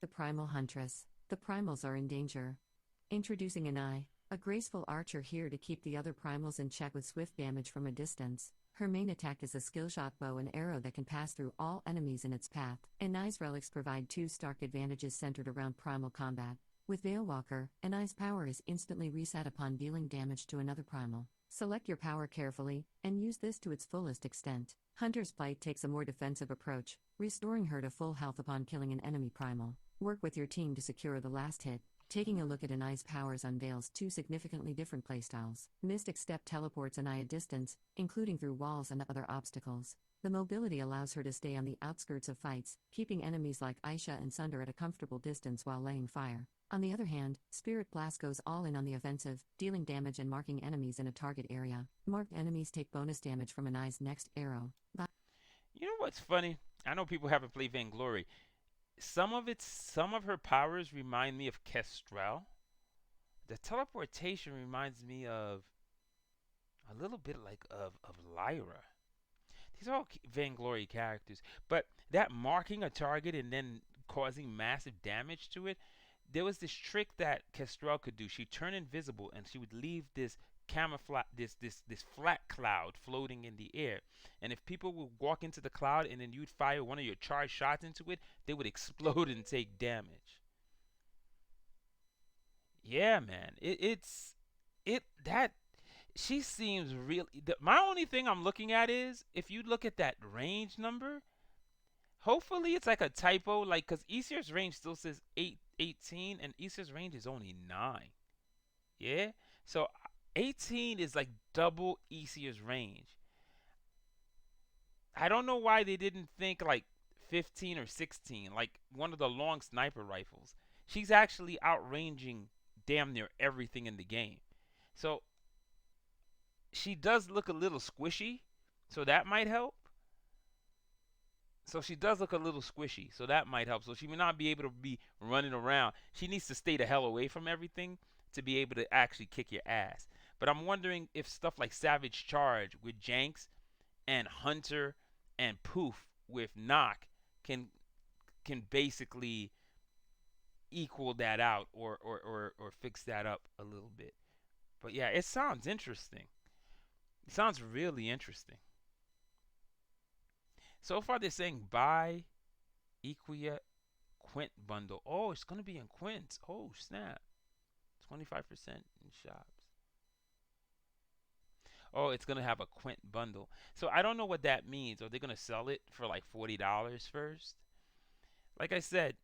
The Primal Huntress. The primals are in danger. Introducing ENAI, a graceful archer here to keep the other primals in check with swift damage from a distance. Her main attack is a skillshot bow and arrow that can pass through all enemies in its path. ENAI's relics provide two stark advantages centered around primal combat. With Veilwalker, ENAI's power is instantly reset upon dealing damage to another primal. Select your power carefully, and use this to its fullest extent. Hunter's Bite takes a more defensive approach, restoring her to full health upon killing an enemy primal. Work with your team to secure the last hit. Taking a look at ENAI's powers unveils two significantly different playstyles. Mystic Step teleports ENAI a distance, including through walls and other obstacles. The mobility allows her to stay on the outskirts of fights, keeping enemies like Issia and Sunder at a comfortable distance while laying fire. On the other hand, Spirit Blast goes all in on the offensive, dealing damage and marking enemies in a target area. Marked enemies take bonus damage from ENAI's next arrow. You know what's funny? I know people haven't played Vainglory. Some of her powers remind me of Kestrel. The teleportation reminds me of a little bit like of Lyra. These are all Vainglory characters. But that marking a target and then causing massive damage to it, there was this trick that Kestrel could do. She'd turn invisible and she would leave this camouflage, this flat cloud floating in the air. And if people would walk into the cloud and then you'd fire one of your charged shots into it, they would explode and take damage. Yeah, man. That she seems really. My only thing I'm looking at is if you look at that range number. Hopefully it's like a typo, like because Issia's range still says 18, and Issia's range is only 9. Yeah, so 18 is like double Issia's range. I don't know why they didn't think like 15 or 16, like one of the long sniper rifles. She's actually outranging damn near everything in the game. So she does look a little squishy, so that might help. So she does look a little squishy, so that might help. So she may not be able to be running around. She needs to stay the hell away from everything to be able to actually kick your ass. But I'm wondering if stuff like Savage Charge with Janks and Hunter and Poof with Knock can basically equal that out or fix that up a little bit. But yeah, it sounds interesting. It sounds really interesting. So far they're saying buy Equia Quint bundle. Oh, it's gonna be in Quint. Oh snap. 25% in shops. Oh, it's gonna have a Quint bundle. So I don't know what that means. Are they gonna sell it for like $40 first? Like I said,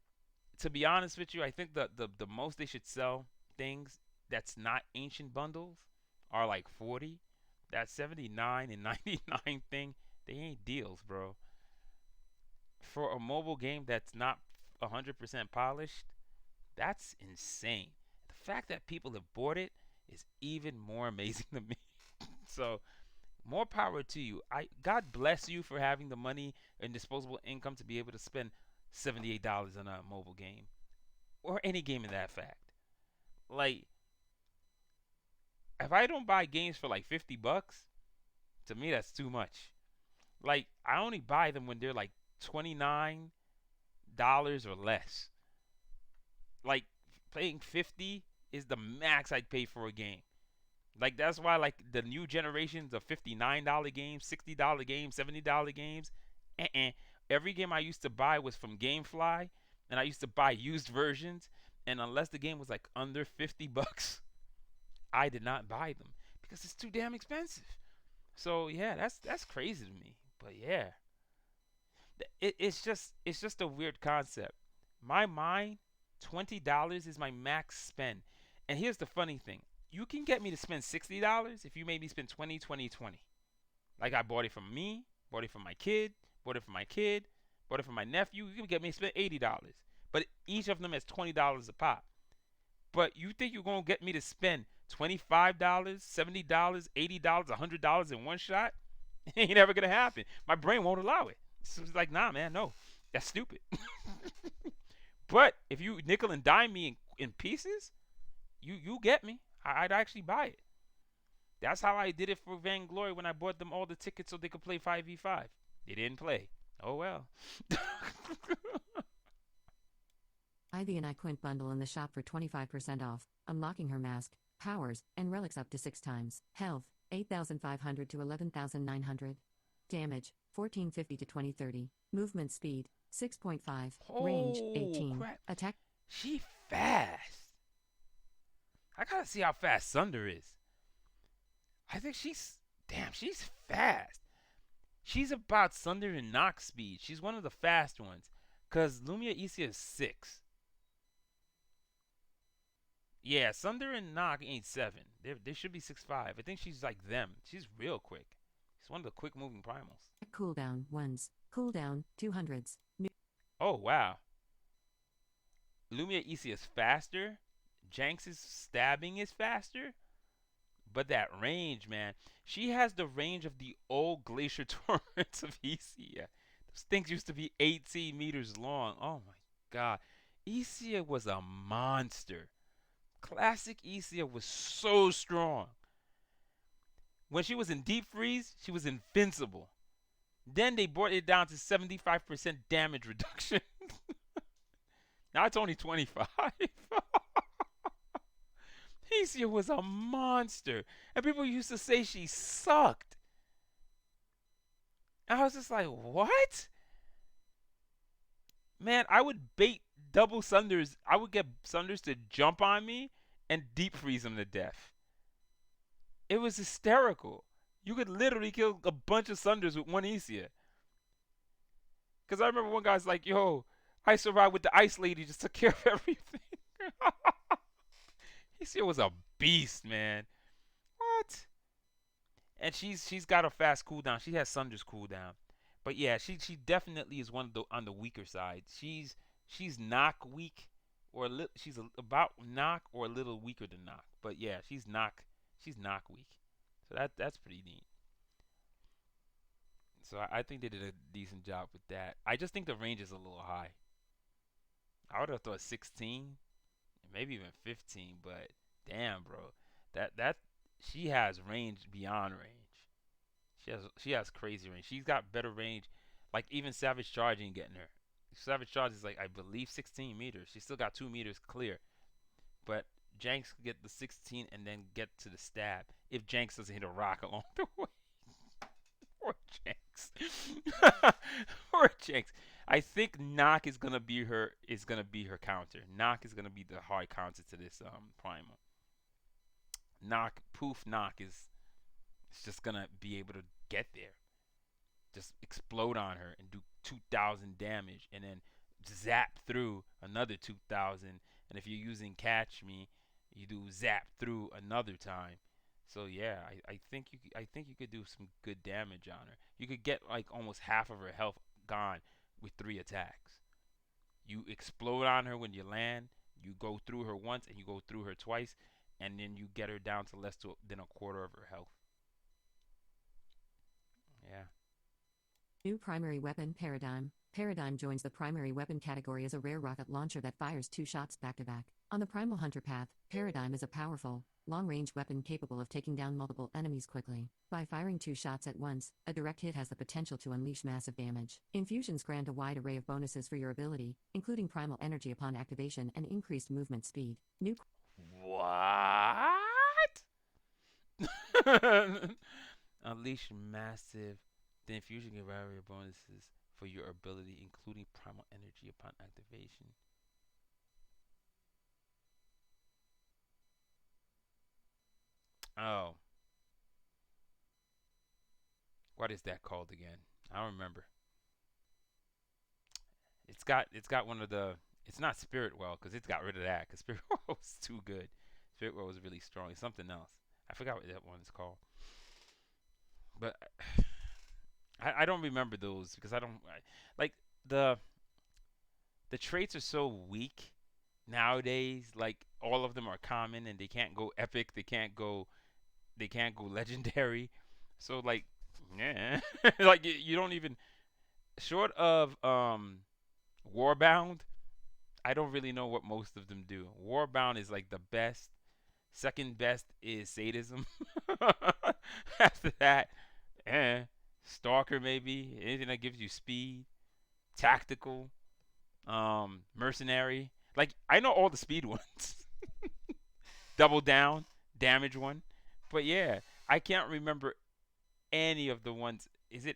to be honest with you, I think the most they should sell things that's not ancient bundles are like 40. That 79 and 99 thing, they ain't deals, bro. For a mobile game that's not 100% polished, that's insane. The fact that people have bought it is even more amazing to me. So, more power to you. God bless you for having the money and disposable income to be able to spend $78 on a mobile game or any game in that fact. Like, if I don't buy games for like $50, to me that's too much. Like, I only buy them when they're like $29 or less. Like, paying 50 is the max I'd pay for a game. Like, that's why like the new generations of $59 games, $60 games, $70 games, every game I used to buy was from GameFly, and I used to buy used versions, and unless the game was like under $50, I did not buy them because it's too damn expensive. So yeah, that's crazy to me. But yeah, it's just a weird concept. My mind, $20 is my max spend. And here's the funny thing: you can get me to spend $60 if you made me spend 20, 20, 20. Like I bought it from me, bought it for my kid, bought it for my kid, bought it for my nephew. You can get me to spend $80, but each of them is $20 a pop. But you think you're gonna get me to spend $25, $70, $80, $100 in one shot? It ain't ever gonna happen. My brain won't allow it. So it's like, nah, man, no, that's stupid. But if you nickel and dime me in pieces, you get me. I'd actually buy it. That's how I did it for Vainglory when I bought them all the tickets so they could play 5v5. They didn't play. Oh well. Buy the ENAI Quint bundle in the shop for 25% off, unlocking her mask, powers, and relics up to 6 times. Health, 8,500 to 11,900. Damage, 1450 to 2030. Movement speed, 6.5. Range, Oh 18. crap! Attack. She fast. I gotta see how fast Sunder is. I think she's fast. She's about Sunder and Nox speed. She's one of the fast ones. Cause Lumia Issia is 6. Yeah, Sunder and Nox ain't 7. They should be 6'5". I think she's like them. She's real quick. She's one of the quick moving primals. Cooldown, 1s. Cooldown, 200s. Oh wow. Lumia Issia is faster. Jenks' stabbing is faster. But that range, man. She has the range of the old Glacier Torrents of Issia. Those things used to be 18 meters long. Oh my god. Issia was a monster. Classic Issia was so strong. When she was in deep freeze, she was invincible. Then they brought it down to 75% damage reduction. Now it's only 25. Issia was a monster. And people used to say she sucked. I was just like, what? Man, I would bait double Sunders. I would get Sunders to jump on me and deep freeze him to death. It was hysterical. You could literally kill a bunch of Sunders with one Issia. Because I remember one guy's like, yo, I survived with the Ice Lady, just took care of everything. Issia was a beast, man. What? And she's got a fast cooldown. She has Sunder's cooldown. But yeah, she definitely is one of the on the weaker side. She's knock weak, or she's about knock or a little weaker than knock. But yeah, she's knock weak. So that's pretty neat. So I think they did a decent job with that. I just think the range is a little high. I would have thought 16, maybe even 15. But damn, bro, that she has range beyond range. She has crazy range. She's got better range. Like even Savage Charge ain't getting her. Savage Charge is like I believe 16 meters. She still got 2 meters clear. But Jenks could get the 16 and then get to the stab if Jenks doesn't hit a rock along the way. Poor Jenks. Poor Jenks. I think Knock is gonna be her counter. Knock is gonna be the hard counter to this primal. Knock is just gonna be able to get there. Just explode on her and do 2,000 damage and then zap through another 2,000. And if you're using Catch Me, you do zap through another time. So yeah, I think you could do some good damage on her. You could get like almost half of her health gone with 3 attacks. You explode on her when you land. You go through her once and you go through her twice, and then you get her down to less than a quarter of her health. Yeah. New primary weapon Paradigm. Paradigm joins the primary weapon category as a rare rocket launcher that fires 2 shots back-to-back. On the Primal Hunter path, Paradigm is a powerful, long-range weapon capable of taking down multiple enemies quickly. By firing 2 shots at once, a direct hit has the potential to unleash massive damage. Infusions grant a wide array of bonuses for your ability, including primal energy upon activation and increased movement speed. New What? Unleash massive. The infusion can vary bonuses for your ability, including primal energy upon activation. Oh. What is that called again? I don't remember. It's got one of the. It's not Spirit Well because it's got rid of that because Spirit Well was too good. Spirit Well was really strong. It's something else. I forgot what that one is called. But I don't remember those because like the traits are so weak nowadays. Like all of them are common and they can't go epic. They can't go legendary. So like yeah, like you don't even short of Warbound. I don't really know what most of them do. Warbound is like the best. Second best is Sadism. After that, Stalker maybe. Anything that gives you speed. Tactical. Mercenary. Like, I know all the speed ones. Double down, damage one. But yeah, I can't remember any of the ones. Is it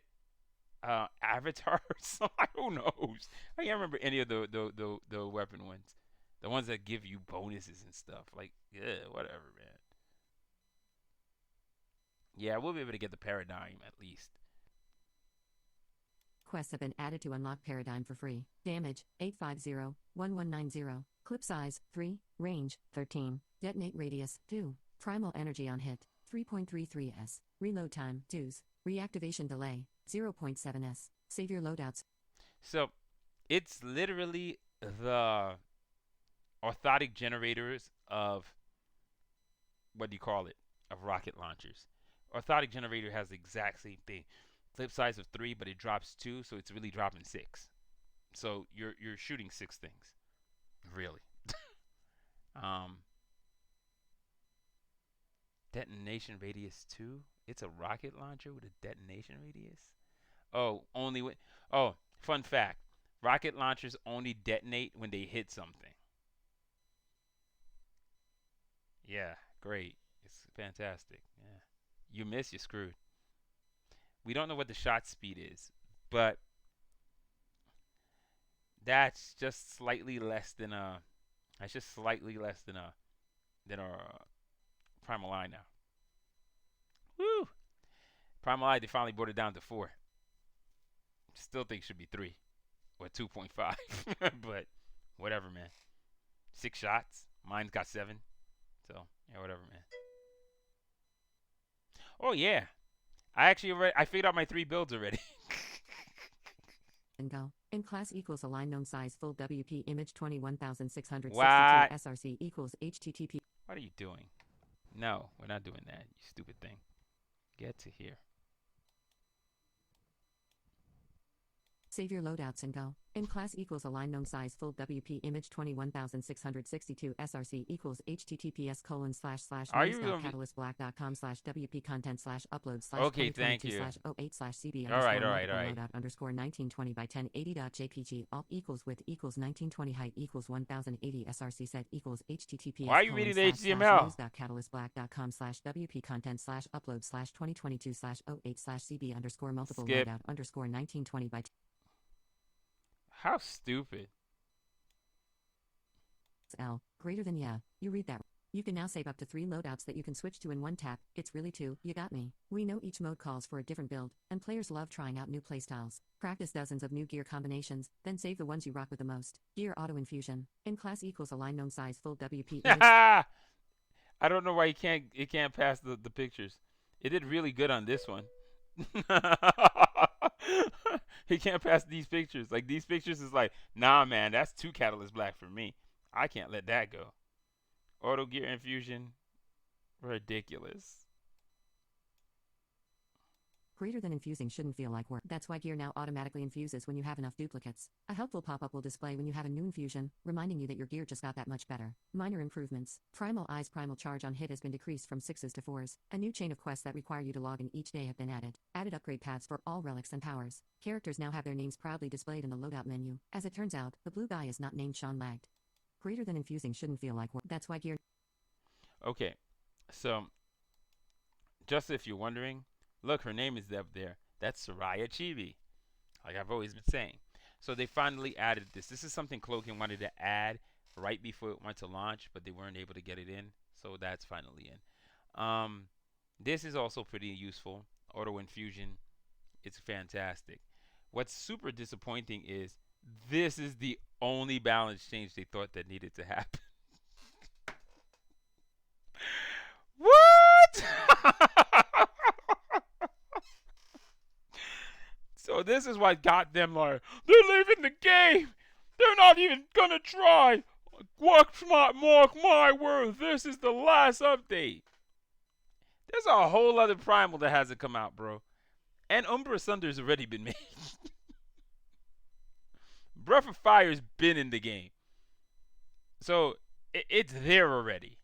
avatars? Who knows? I can't remember any of the weapon ones. The ones that give you bonuses and stuff. Like, yeah, whatever, man. Yeah, we'll be able to get the paradigm at least. Quests have been added to unlock Paradigm for free. Damage 850, 1190. Clip size 3. Range 13. Detonate radius 2. Primal energy on hit 3.33 s. Reload time 2s. Reactivation delay 0.7 s. Save your loadouts. So, it's literally the orthotic generators of, what do you call it? Of rocket launchers. Orthotic generator has the exact same thing. Clip size of 3, but it drops 2, so it's really dropping 6. So you're shooting 6 things, really. Detonation radius 2. It's a rocket launcher with a detonation radius. Oh, only when. Oh, fun fact: rocket launchers only detonate when they hit something. Yeah, great. It's fantastic. Yeah, you miss, you're screwed. We don't know what the shot speed is, but that's just slightly less than a. That's just slightly less than a Primal Eye now. Woo! Primal Eye, they finally brought it down to 4. Still think it should be 3 or 2.5, but whatever, man. 6 shots. Mine's got 7, so yeah, whatever, man. Oh yeah, I figured out my 3 builds already. And go. In class equals align known size full WP image 21662 What? SRC equals HTTP. What are you doing? No, we're not doing that, you stupid thing. Get to here. Save your loadouts and go. In class equals align known size full WP image 21662 SRC equals Are you gonna be- https://news.catalystblack.com/WP content/upload Okay, thank you. 2022/08/CB All right. loadout _1920 by 1080.jpg alt equals width equals 1920 height equals 1080 SRC set equals https:// Why are you reading the HTML? news.catalystblack.com/WP content/upload/2022/08/CB multiple Skip. loadout _1920 by How stupid. L greater than yeah. You read that. You can now save up to 3 loadouts that you can switch to in one tap. It's really 2. You got me. We know each mode calls for a different build, and players love trying out new playstyles. Practice dozens of new gear combinations, then save the ones you rock with the most. Gear auto infusion. In class equals align known size full WP image. I don't know why it can't pass the pictures. It did really good on this one. He can't pass these pictures. Like, these pictures is like, nah, man, that's too Catalyst Black for me. I can't let that go. Auto gear infusion, ridiculous. Greater than infusing shouldn't feel like work. That's why gear now automatically infuses when you have enough duplicates. A helpful pop-up will display when you have a new infusion, reminding you that your gear just got that much better. Minor improvements. Primal Eye's primal charge on hit has been decreased from 6s to 4s. A new chain of quests that require you to log in each day have been added. Added upgrade paths for all relics and powers. Characters now have their names proudly displayed in the loadout menu. As it turns out, the blue guy is not named Sean Lagged. Greater than infusing shouldn't feel like work. That's why gear... Okay, so, just if you're wondering, look, her name is up there. That's Soraya Chibi, like I've always been saying. So they finally added this. This is something Cloaking wanted to add right before it went to launch, but they weren't able to get it in. So that's finally in. This is also pretty useful. Auto infusion. It's fantastic. What's super disappointing is this is the only balance change they thought that needed to happen. What? So this is what got them like, they're leaving the game. They're not even gonna try. Mark my word, this is the last update. There's a whole other Primal that hasn't come out, bro. And Umbra Sunder's already been made. Breath of Fire's been in the game. So it's there already.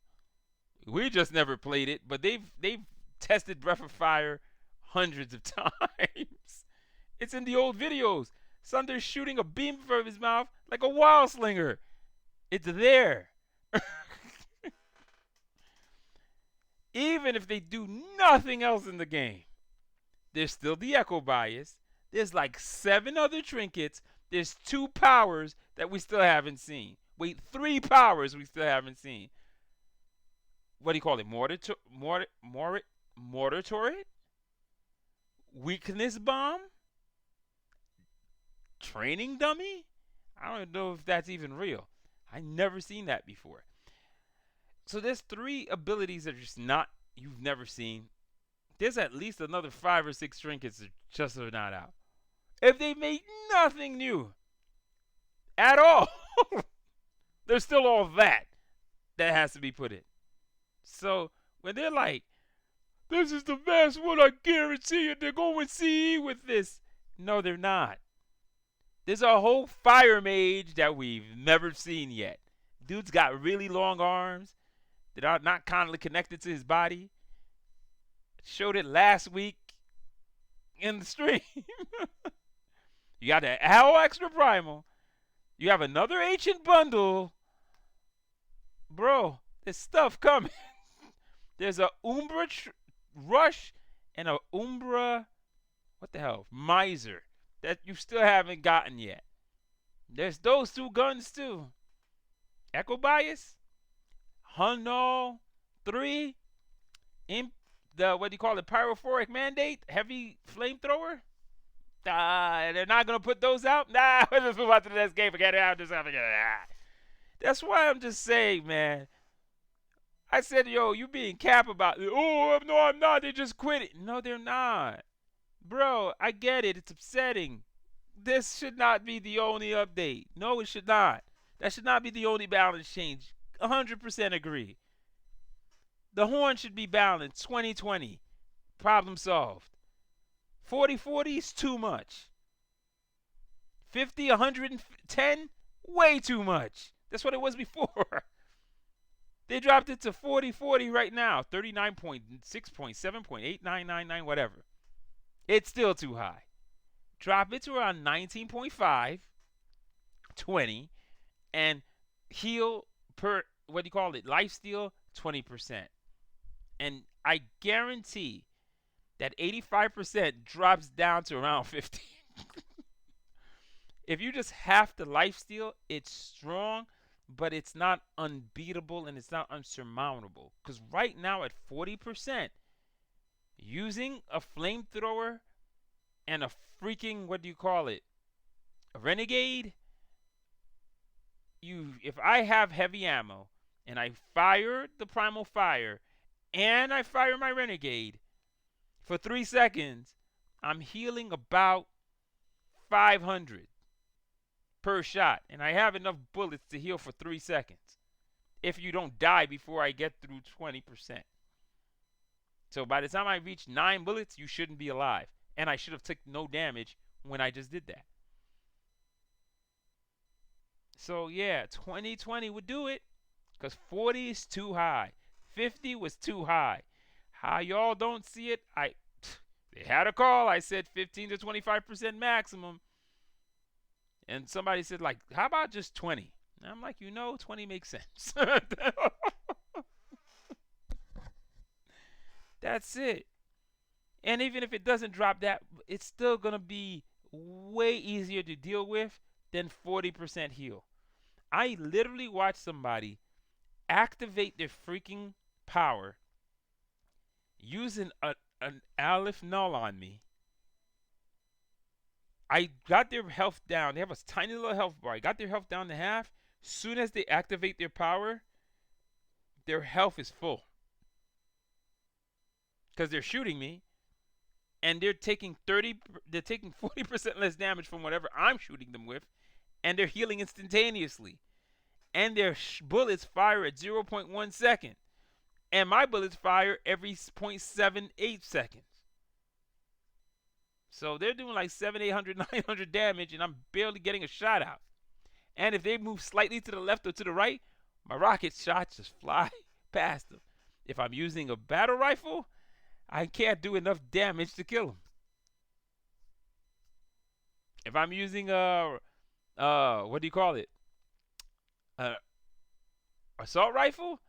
We just never played it, but they've tested Breath of Fire hundreds of times. It's in the old videos. Sunder's shooting a beam from his mouth like a wild slinger. It's there. Even if they do nothing else in the game, there's still the echo bias. There's like 7 other trinkets. There's 2 powers that we still haven't seen. Wait, 3 powers we still haven't seen. What do you call it? Mortar turret? Weakness bomb? Training dummy? I don't know if that's even real. I never seen that before. So there's 3 abilities that are just not you've never seen. There's at least another 5 or 6 trinkets that just are not out. If they make nothing new at all, there's still all that has to be put in. So when they're like, this is the best one, I guarantee it, they're going CE with this. No, they're not. There's a whole fire mage that we've never seen yet. Dude's got really long arms that are not kindly connected to his body. Showed it last week in the stream. You got the Hell Extra Primal. You have another ancient bundle. Bro, there's stuff coming. There's a Umbra Rush and a Umbra, what the hell, Miser that you still haven't gotten yet. There's those 2 guns too. Echo Bias, Hunnall 3, the what do you call it, Pyrophoric Mandate, Heavy Flamethrower. They're not gonna put those out. Nah, let's move on to the next game. Forget it. That's why I'm just saying, man. I said, yo, you being cap about it. Oh, no, I'm not. They just quit it. No, they're not. Bro, I get it. It's upsetting. This should not be the only update. No, it should not. That should not be the only balance change. 100% agree. The horn should be balanced. 2020. Problem solved. 40-40 is too much. 50, 110, way too much. That's what it was before. They dropped it to 40-40 right now. 39.6.7.8999, whatever. It's still too high. Drop it to around 19.5, 20, and heal per, what do you call it, lifesteal, 20%. And I guarantee that 85% drops down to around 15. If you just half the lifesteal, it's strong, but it's not unbeatable and it's not unsurmountable. Because right now at 40%, using a flamethrower and a freaking, what do you call it, a renegade, if I have heavy ammo and I fire the primal fire and I fire my renegade for 3 seconds, I'm healing about 500 per shot, and I have enough bullets to heal for 3 seconds if you don't die before I get through 20%. So by the time I reach 9 bullets, you shouldn't be alive, and I should have taken no damage when I just did that. So yeah, 2020 would do it, because 40 is too high. 50 was too high. How y'all don't see it, they had a call. I said 15 to 25% maximum. And somebody said, like, how about just 20? And I'm like, 20 makes sense. That's it. And even if it doesn't drop that, it's still going to be way easier to deal with than 40% heal. I literally watched somebody activate their freaking power using an Aleph Null on me. I got their health down. They have a tiny little health bar. I got their health down to half. Soon as they activate their power, their health is full. Because they're shooting me, and they're taking 40% less damage from whatever I'm shooting them with, and they're healing instantaneously. And their bullets fire at 0.1 second. And my bullets fire every 0.78 seconds. So they're doing like 700, 800, 900 damage, and I'm barely getting a shot out. And if they move slightly to the left or to the right, my rocket shots just fly past them. If I'm using a battle rifle, I can't do enough damage to kill them. If I'm using what do you call it? Assault rifle,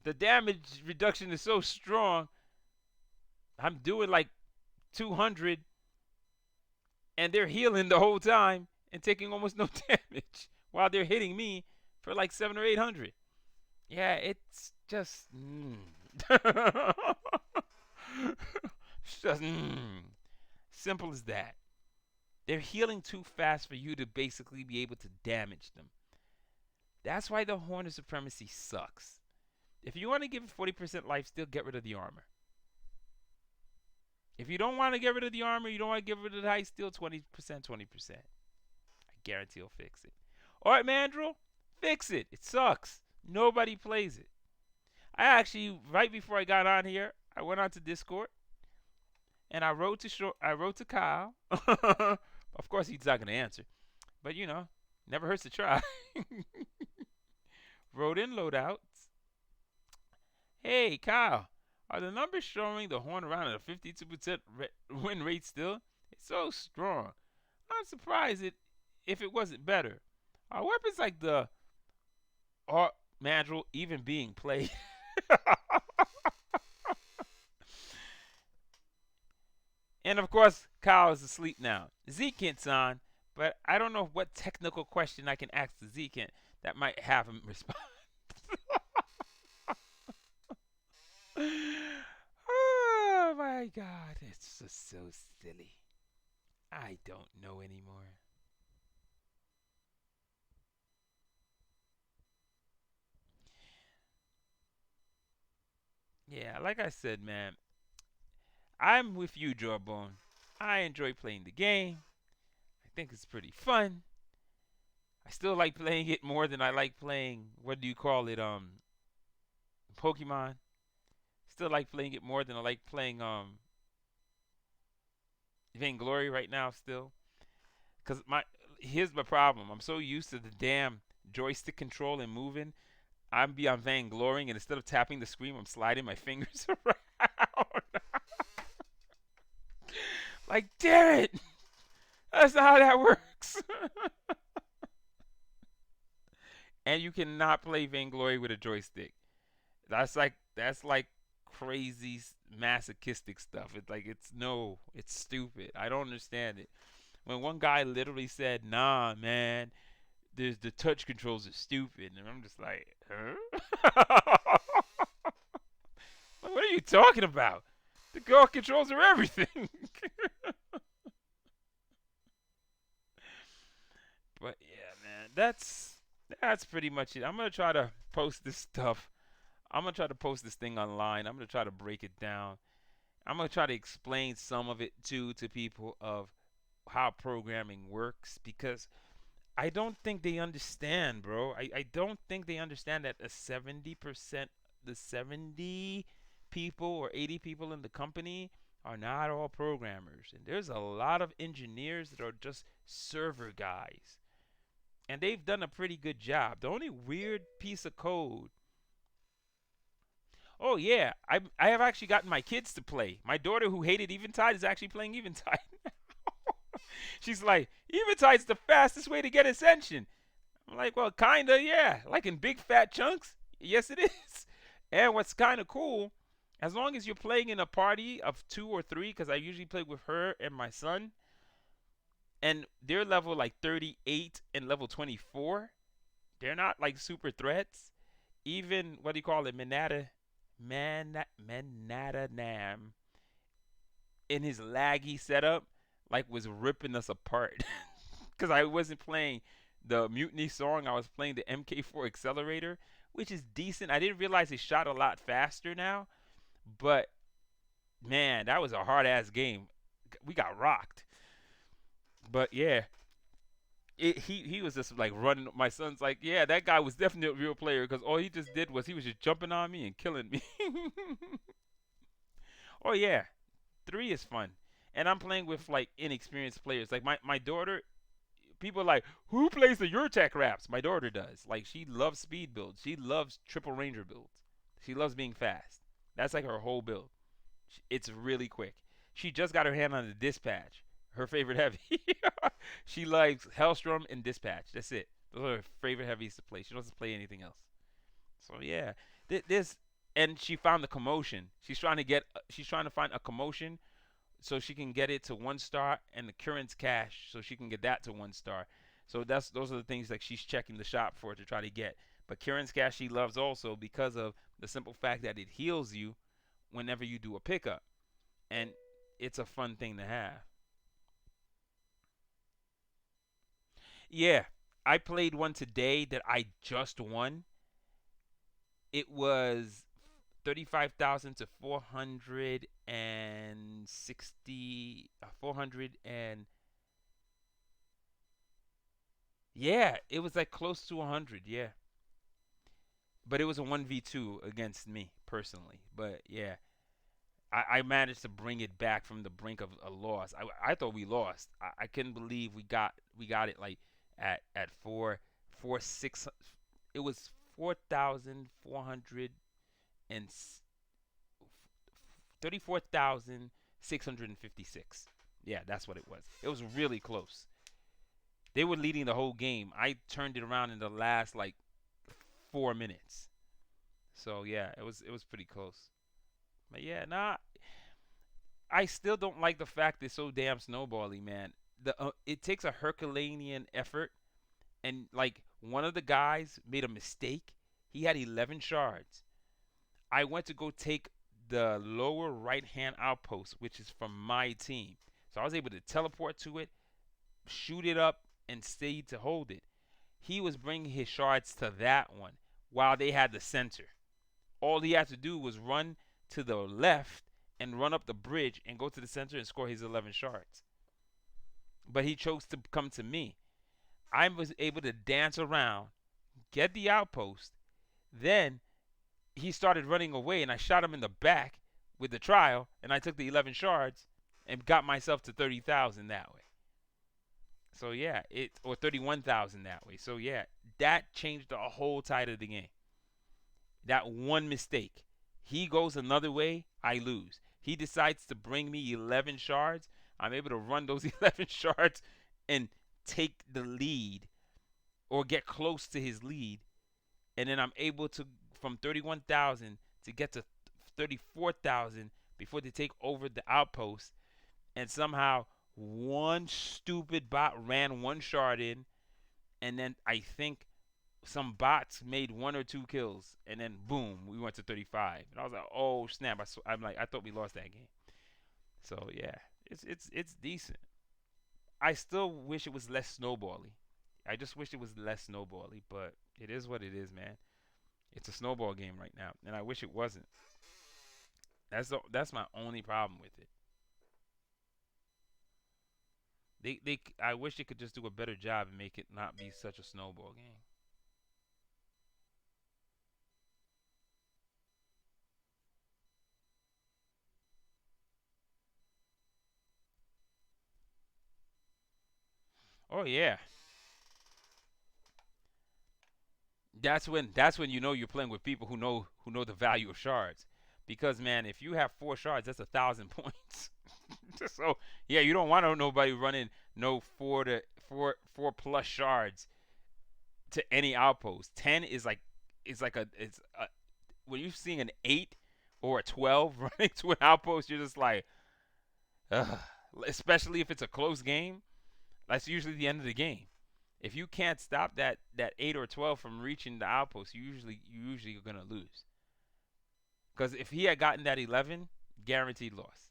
the damage reduction is so strong. I'm doing like 200, and they're healing the whole time and taking almost no damage while they're hitting me for like 700 or 800. Yeah, it's just it's just simple as that. They're healing too fast for you to basically be able to damage them. That's why the Horn of Supremacy sucks. If you want to give it 40% life, still get rid of the armor. If you don't want to get rid of the armor, you don't want to get rid of the height, still 20%, 20%. I guarantee he'll fix it. All right, Mandrill, fix it. It sucks. Nobody plays it. I actually, right before I got on here, I went onto Discord and I wrote to Kyle. Of course, he's not gonna answer, but you know, never hurts to try. Wrote in loadouts. Hey, Kyle, are the numbers showing the Horn around at a 52% win rate still? It's so strong. I'm surprised if it wasn't better. Are weapons like the aught Mandrill even being played? And of course, Kyle is asleep now. Zekint's on, but I don't know what technical question I can ask the Zekint that might have him respond. Oh my god, it's just so silly. I don't know anymore. Yeah, like I said, man, I'm with you, Jawbone. I enjoy playing the game. I think it's pretty fun. I still like playing it more than I like playing, what do you call it, Pokemon. Still like playing it more than I like playing Vainglory right now still. Cause here's my problem. I'm so used to the damn joystick control and moving. I'm beyond Vainglory, and instead of tapping the screen, I'm sliding my fingers around. Like, damn it! That's not how that works. And you cannot play Vainglory with a joystick. That's like crazy masochistic stuff. It's stupid. I don't understand it. When one guy literally said, "Nah, man, the touch controls are stupid," and I'm just like, huh? What are you talking about? The girl controls are everything. But yeah, man, that's pretty much it. I'm gonna try to post this stuff. I'm gonna try to post this thing online. I'm gonna try to break it down. I'm gonna try to explain some of it too to people of how programming works because I don't think they understand, bro. I don't think they understand that a 70%, the 70 people or 80 people in the company are not all programmers. And there's a lot of engineers that are just server guys. And they've done a pretty good job. The only weird piece of code. Oh yeah, I have actually gotten my kids to play. My daughter who hated Eventide is actually playing Eventide. She's like, Eventide's the fastest way to get Ascension. I'm like, well, kinda, yeah. Like in big fat chunks. Yes, it is. And what's kind of cool, as long as you're playing in a party of 2 or 3, because I usually play with her and my son, and they're level like 38 and level 24. They're not like super threats. Even what do you call it, Manata Nam in his laggy setup, like was ripping us apart. Because I wasn't playing the Mutiny song, I was playing the MK4 Accelerator, which is decent. I didn't realize it shot a lot faster now, but man, that was a hard ass game. We got rocked. But yeah, he was just like running. My son's like, yeah, that guy was definitely a real player because all he just did was he was just jumping on me and killing me. Oh yeah, 3 is fun, and I'm playing with like inexperienced players. Like my daughter, people are like, who plays the Urtek raps? My daughter does. Like she loves speed builds. She loves triple ranger builds. She loves being fast. That's like her whole build. It's really quick. She just got her hand on the dispatch. Her favorite heavy. She likes Hellstrom and Dispatch. That's it. Those are her favorite heavies to play. She doesn't play anything else. So yeah, this and she found the commotion. She's trying to find a commotion so she can get it to 1 star and the current's cash so she can get that to 1 star. So those are the things that she's checking the shop for to try to get. But Kieran's cash she loves also because of the simple fact that it heals you whenever you do a pickup, and it's a fun thing to have. Yeah, I played one today that I just won. It was 35,000 to 460, 400 and yeah, it was like close to 100. Yeah, but it was a 1v2 against me personally. But yeah, I managed to bring it back from the brink of a loss. I thought we lost. I couldn't believe we got it like at 4 4 6. It was 34,656. Yeah, that's what it was. It was really close. They were leading the whole game. I turned it around in the last like 4 minutes. So yeah, it was pretty close. But yeah, nah, I still don't like the fact it's so damn snowbally, man. It takes a Herculean effort, and like one of the guys made a mistake. He had 11 shards. I went to go take the lower right hand outpost, which is from my team. So I was able to teleport to it, shoot it up, and stay to hold it. He was bringing his shards to that one while they had the center. All he had to do was run to the left and run up the bridge and go to the center and score his 11 shards. But he chose to come to me. I was able to dance around, get the outpost. Then he started running away, and I shot him in the back with the trial, and I took the 11 shards and got myself to 30,000 that way. So yeah, it or 31,000 that way. So yeah, that changed the whole tide of the game. That one mistake. He goes another way, I lose. He decides to bring me 11 shards. I'm able to run those 11 shards and take the lead or get close to his lead. And then I'm able to, from 31,000 to get to 34,000 before they take over the outpost. And somehow one stupid bot ran one shard in. And then I think some bots made 1 or 2 kills, and then boom, we went to 35. And I was like, oh snap! I'm like, I thought we lost that game. So yeah, it's decent. I still wish it was less snowbally. I just wish it was less snowbally, but it is what it is, man. It's a snowball game right now, and I wish it wasn't. That's my only problem with it. I wish they could just do a better job and make it not be such a snowball game. Oh yeah, that's when you know you're playing with people who know the value of shards. Because man, if you have 4 shards, that's 1,000 points. So yeah, you don't want nobody running no 4 plus shards to any outpost. 10 is like when you're seeing an 8 or a 12 running to an outpost, you're just like, ugh. Especially if it's a close game, that's usually the end of the game. If you can't stop that 8 or 12 from reaching the outpost, you usually are gonna lose. Because if he had gotten that 11, guaranteed loss.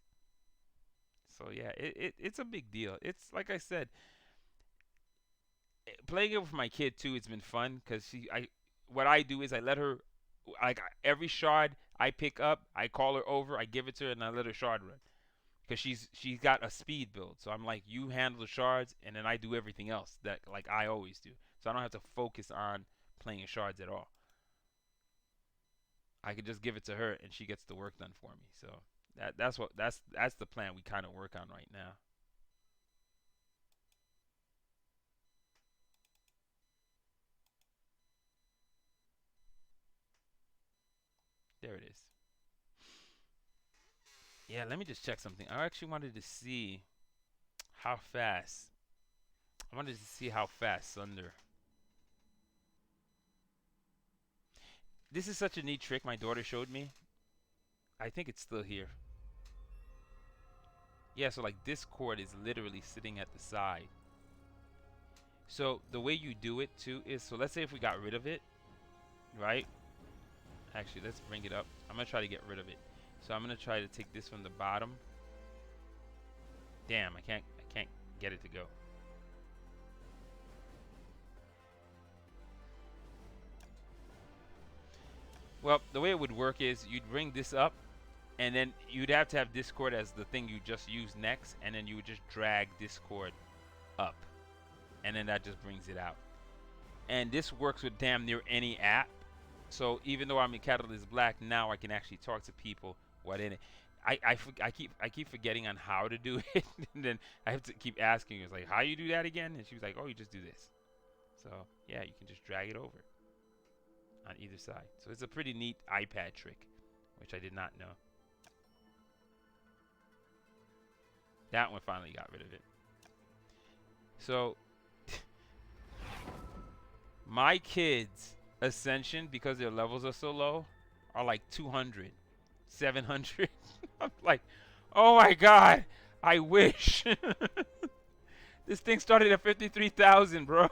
So yeah, it's a big deal. It's like I said, playing it with my kid too. It's been fun because what I do is I let her, like every shard I pick up, I call her over, I give it to her, and I let her shard run because she's got a speed build. So I'm like, you handle the shards, and then I do everything else that like I always do. So I don't have to focus on playing shards at all. I could just give it to her, and she gets the work done for me. So that's the plan we kind of work on right now. There it is. Yeah, let me just check something. I actually wanted to see how fast. I wanted to see how fast Sunder. this is such a neat trick my daughter showed me. I think it's still here. Yeah, so like this cord is literally sitting at the side. So the way you do it too is, so let's say if we got rid of it, right? Actually, let's bring it up. I'm gonna try to get rid of it. So I'm gonna try to take this from the bottom. Damn, I can't get it to go. Well, the way it would work is you'd bring this up, and then you'd have to have this cord as the thing you just used next, and then you would just drag this cord up, and then that just brings it out. And this works with damn near any app. So even though I'm in Catalyst Black now, I can actually talk to people what in it. I keep forgetting on how to do it, and then I have to keep asking her, like, how you do that again? And she was like, oh, you just do this. So yeah, you can just drag it over on either side. So it's a pretty neat iPad trick, which I did not know. That one finally got rid of it. So my kids' ascension, because their levels are so low, are like 200, 700. I'm like, oh my god, I wish. This thing started at 53,000, bro.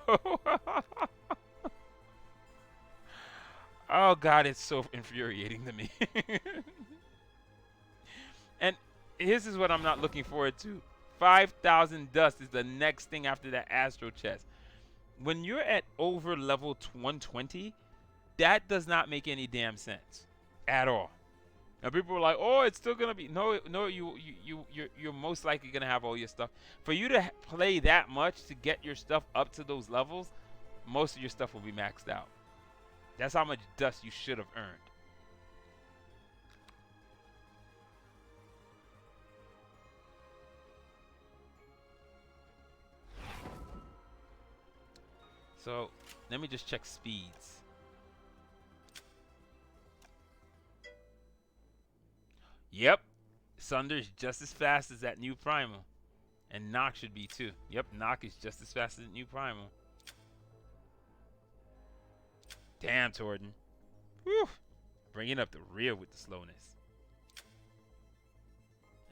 Oh god, it's so infuriating to me. And this is what I'm not looking forward to. 5,000 dust is the next thing after that Astro chest. When you're at over level 120, that does not make any damn sense at all. Now people are like, "Oh, it's still gonna be no. You're most likely gonna have all your stuff. For you to play that much to get your stuff up to those levels, most of your stuff will be maxed out. That's how much dust you should have earned." So let me just check speeds. Yep, Sunder's just as fast as that new Primal. And Nock should be too. Yep, Nock is just as fast as the new Primal. Damn, Torden. Whew. Bringing up the rear with the slowness.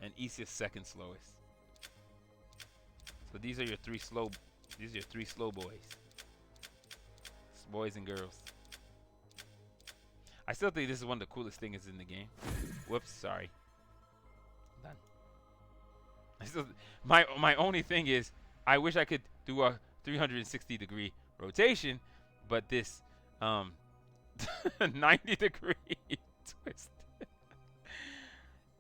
And Issia's second slowest. So these are your three slow boys. Boys and girls. I still think this is one of the coolest things in the game. Whoops, sorry. Done. I still, my only thing is, I wish I could do a 360-degree rotation, but this 90-degree twist.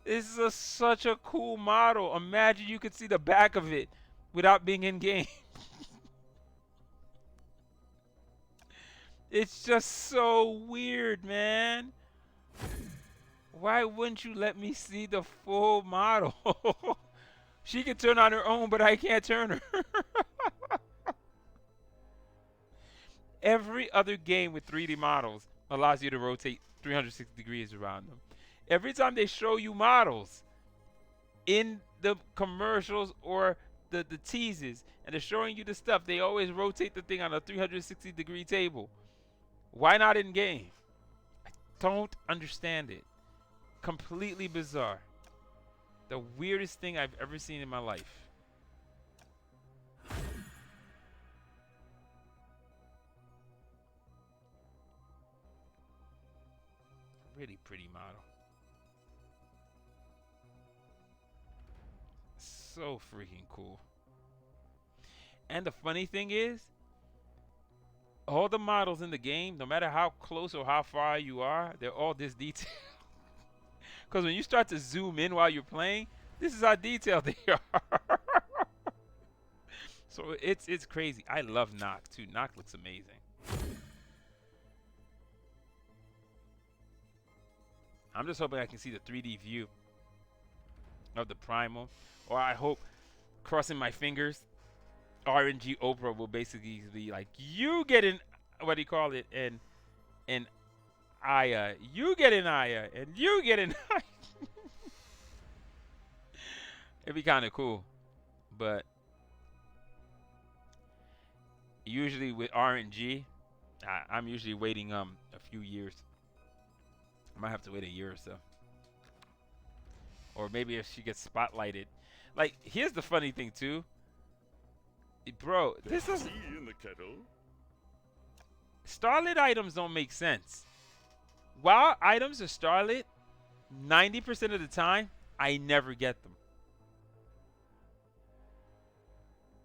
This is such a cool model. Imagine you could see the back of it without being in game. It's just so weird, man. Why wouldn't you let me see the full model? She can turn on her own, but I can't turn her. Every other game with 3D models allows you to rotate 360 degrees around them. Every time they show you models in the commercials or the teases, and they're showing you the stuff, they always rotate the thing on a 360-degree table. Why not in game? I don't understand it. Completely bizarre. The weirdest thing I've ever seen in my life. Really pretty model. So freaking cool. And the funny thing is, all the models in the game, no matter how close or how far you are, they're all this detailed. Because when you start to zoom in while you're playing, this is how detailed they are. So it's crazy. I love Nock too. Nock looks amazing. I'm just hoping I can see the 3D view of the Primal. Or I hope, crossing my fingers, RNG Oprah will basically be like, you get in, what do you call it, and Aya, you get in Aya, and you get in Aya. It'd be kind of cool, but usually with RNG, I'm usually waiting a few years I might have to wait a year or so. Or maybe if she gets spotlighted. Like, here's the funny thing, too. Bro, this doesn't... in the kettle. Starlit items don't make sense. While items are starlit, 90% of the time, I never get them.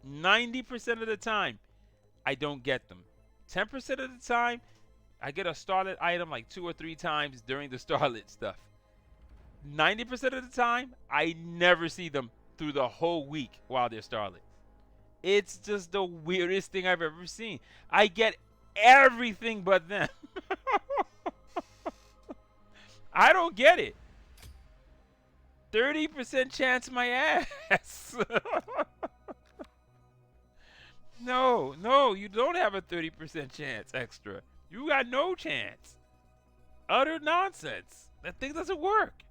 90% of the time, I don't get them. 10% of the time, I get a starlit item like 2 or 3 times during the starlit stuff. 90% of the time, I never see them through the whole week while they're starlit. It's just the weirdest thing I've ever seen. I get everything but them. I don't get it. 30% chance my ass. No, you don't have a 30% chance extra. You got no chance. Utter nonsense. That thing doesn't work.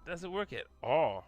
Doesn't work at all.